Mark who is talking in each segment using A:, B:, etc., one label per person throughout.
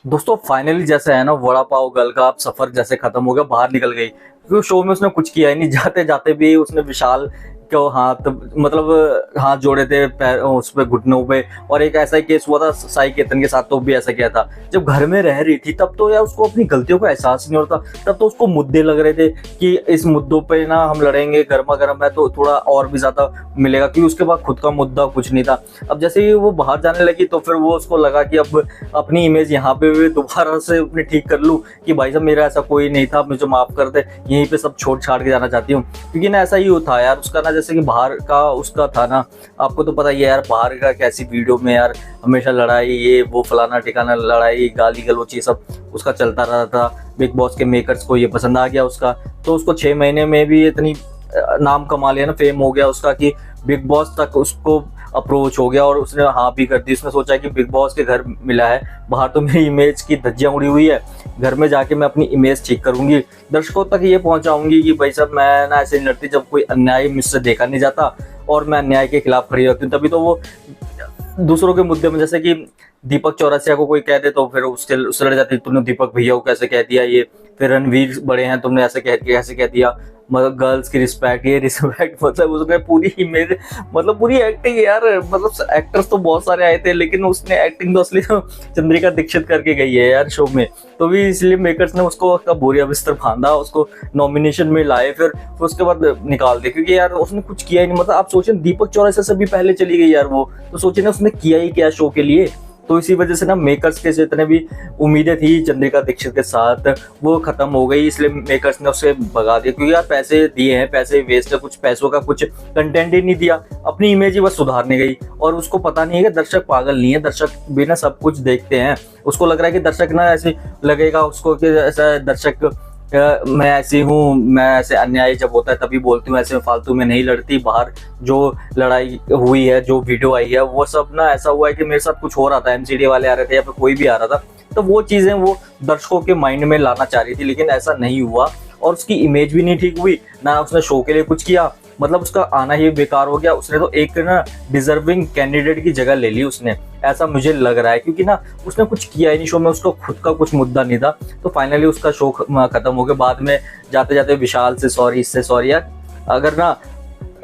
A: दोस्तों फाइनली जैसे है ना, वड़ा पाव गर्ल का अब सफर जैसे खत्म हो गया, बाहर निकल गई क्योंकि शो में उसने कुछ किया ही नहीं। जाते जाते भी उसने विशाल को हाथ मतलब हाथ जोड़े थे पैर उस पे घुटनों पे। और एक ऐसा ही केस हुआ था साई केतन के साथ, तो भी ऐसा किया था। जब घर में रह रही थी तब तो यार उसको अपनी गलतियों का एहसास नहीं होता। तब तो उसको मुद्दे लग रहे थे कि इस मुद्दों पे ना हम लड़ेंगे, गर्मा गर्म है तो थोड़ा और भी ज्यादा मिलेगा, क्योंकि उसके पास खुद का मुद्दा कुछ नहीं था। अब जैसे ही वो बाहर जाने लगी तो फिर वो उसको लगा कि अब अपनी इमेज यहाँ पे भी दोबारा से अपने ठीक कर लूँ कि भाई साहब मेरा ऐसा कोई नहीं था, मुझे माफ कर दे, यहीं पे सब छोड़ छाड़ के जाना चाहती हूँ। क्योंकि ना ऐसा ही था यार उसका ना, जैसे कि बाहर का उसका था ना, आपको तो पता ही है यार बाहर का कैसी वीडियो में यार हमेशा लड़ाई, ये वो फलाना ठिकाना, लड़ाई गाली गलौच ये सब उसका चलता रहा था। बिग बॉस के मेकर्स को ये पसंद आ गया उसका, तो उसको 6 महीने में भी इतनी नाम कमा लिया ना, फेम हो गया उसका कि बिग बॉस तक उसको अप्रोच हो गया और उसने हाँ भी कर दी। उसने सोचा कि बिग बॉस के घर मिला है, बाहर तो मेरी इमेज की धज्जियां उड़ी हुई है, घर में जाके मैं अपनी इमेज ठीक करूंगी, दर्शकों तक ये पहुंचाऊंगी कि भाई साहब मैं ना ऐसे नहीं लड़ती जब कोई अन्याय मुझसे देखा नहीं जाता और मैं अन्याय के खिलाफ खड़ी होती हूँ। तभी तो वो दूसरों के मुद्दे में, जैसे कि दीपक चौरसिया को कोई कह दे तो फिर उससे लड़ जाती, तुमने दीपक भैया को कैसे कह दिया, ये फिर रणवीर बड़े हैं तुमने ऐसे कैसे कह दिया, मतलब गर्ल्स की रिस्पेक्ट, ये रिस्पेक्ट, मतलब उसने पूरी इमेज, मतलब पूरी एक्टिंग यार, मतलब एक्टर्स तो बहुत सारे आए थे लेकिन उसने एक्टिंग तो असली तो चंद्रिका दीक्षित करके गई है यार शो में। तो भी इसलिए मेकर्स ने उसको का बोरिया बिस्तर बांधा, उसको नॉमिनेशन में लाए, फिर उसके बाद निकाल दे क्योंकि यार उसने कुछ किया ही नहीं। मतलब आप सोचें दीपक चौरसिया से भी पहले चली गई यार वो, तो सोचे ना उसने किया ही क्या शो के लिए। तो इसी वजह से ना मेकर्स के जितने भी उम्मीदें थी चंद्रिका दीक्षित के साथ वो खत्म हो गई, इसलिए मेकर्स ने उसे भगा दिया। क्योंकि यार पैसे दिए हैं, पैसे वेस्ट है, कुछ पैसों का कुछ कंटेंट ही नहीं दिया, अपनी इमेज ही बस सुधारने गई। और उसको पता नहीं है कि दर्शक पागल नहीं है, दर्शक भी ना सब कुछ देखते हैं। उसको लग रहा है कि दर्शक ना ऐसे लगेगा उसको कि ऐसा दर्शक मैं ऐसी हूँ, मैं ऐसे अन्याय जब होता है तभी बोलती हूँ, ऐसे फालतू में नहीं लड़ती। बाहर जो लड़ाई हुई है, जो वीडियो आई है, वो सब ना ऐसा हुआ है कि मेरे साथ कुछ हो रहा था, एमसीडी वाले आ रहे थे या फिर कोई भी आ रहा था, तो वो चीजें वो दर्शकों के माइंड में लाना चाह रही थी, लेकिन ऐसा नहीं हुआ। और उसकी इमेज भी नहीं ठीक हुई, ना उसने शो के लिए कुछ किया, मतलब उसका आना ही बेकार हो गया। उसने तो एक ना डिजर्विंग कैंडिडेट की जगह ले ली उसने, ऐसा मुझे लग रहा है। क्योंकि ना उसने कुछ किया ही नहीं शो में, उसको खुद का कुछ मुद्दा नहीं था। तो फाइनली उसका शो खत्म हो गया। बाद में जाते जाते विशाल से सॉरी, इससे सॉरी यार, अगर ना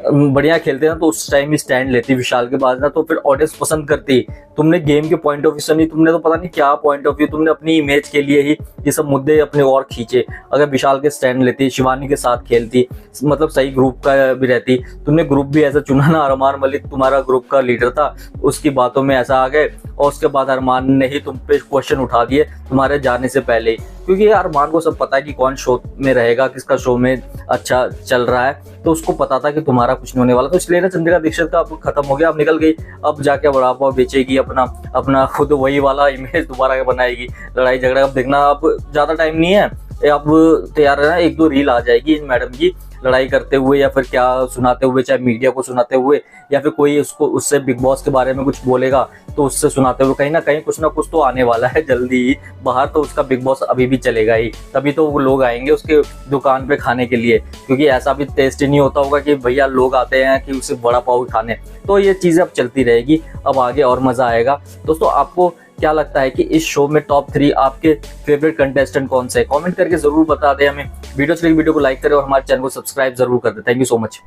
A: बढ़िया खेलते ना तो उस टाइम ही स्टैंड लेती विशाल के बाद ना, तो फिर ऑडियंस पसंद करती। तुमने गेम के पॉइंट ऑफ व्यू से नहीं, तुमने तो पता नहीं क्या पॉइंट ऑफ व्यू, तुमने अपनी इमेज के लिए ही ये सब मुद्दे अपने और खींचे। अगर विशाल के स्टैंड लेती, शिवानी के साथ खेलती, मतलब सही ग्रुप का भी रहती। तुमने ग्रुप भी ऐसा चुना ना, अरमान मलिक तुम्हारा ग्रुप का लीडर था, उसकी बातों में ऐसा आ गए और उसके बाद अरमान ने ही तुम पे क्वेश्चन उठा दिए तुम्हारे जाने से पहले ही। क्योंकि अरमान को सब पता है कि कौन शो में रहेगा, किसका शो में अच्छा चल रहा है, तो उसको पता था कि तुम्हारा कुछ नहीं होने वाला। तो इसलिए ना चंद्रिका दीक्षित का अब खत्म हो गया, अब निकल गई, अब जाके वड़ा पाव बेचेगी, अपना खुद वही वाला इमेज दोबारा बनाएगी। लड़ाई झगड़ा अब देखना, अब ज्यादा टाइम नहीं है, अब तैयार है ना, 1-2 रील आ जाएगी इन मैडम की लड़ाई करते हुए या फिर क्या सुनाते हुए, चाहे मीडिया को सुनाते हुए या फिर कोई उसको उससे बिग बॉस के बारे में कुछ बोलेगा तो उससे सुनाते हुए। कहीं ना कहीं कुछ ना कुछ तो आने वाला है जल्दी ही बाहर, तो उसका बिग बॉस अभी भी चलेगा ही, तभी तो वो लोग आएंगे उसके दुकान पे खाने के लिए। क्योंकि ऐसा भी टेस्ट ही नहीं होता होगा कि भैया लोग आते हैं कि उसे वड़ा पाव खाने। तो ये चीजें अब चलती रहेगी, अब आगे और मजा आएगा। दोस्तों आपको क्या लगता है कि इस शो में टॉप 3 आपके फेवरेट कंटेस्टेंट कौन से है? कमेंट करके जरूर बता दें हमें। वीडियो को लाइक करें और हमारे चैनल को सब्सक्राइब जरूर कर दें। Thank you so much.